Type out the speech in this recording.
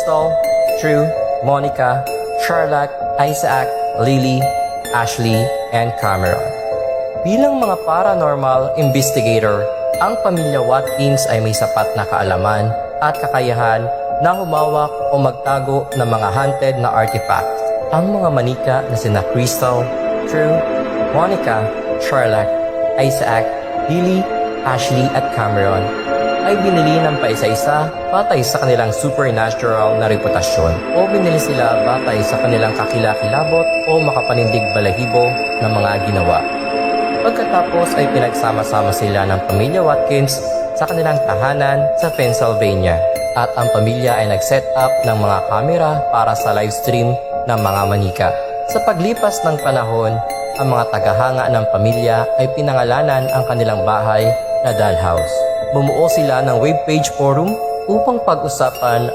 Crystal, True, Monica, Charlotte, Isaac, Lily, Ashley, and Cameron. Bilang mga paranormal investigator, ang pamilya Watkins ay may sapat na kaalaman at kakayahan na humawak o magtago ng mga haunted na artifacts. Ang mga manika na sina Crystal, True, Monica, Charlotte, Isaac, Lily, Ashley at Cameron ay binili ng paisa-isa batay sa kanilang supernatural na reputasyon o binili sila batay sa kanilang kakilakilabot o makapanindig balahibo ng mga ginawa. Pagkatapos ay pinagsama-sama sila ng pamilya Watkins sa kanilang tahanan sa Pennsylvania at ang pamilya ay nag-set up ng mga kamera para sa live stream ng mga manika. Sa paglipas ng panahon, ang mga tagahanga ng pamilya ay pinangalanan ang kanilang bahay na dollhouse. Bumuo sila ng webpage forum upang pag-usapan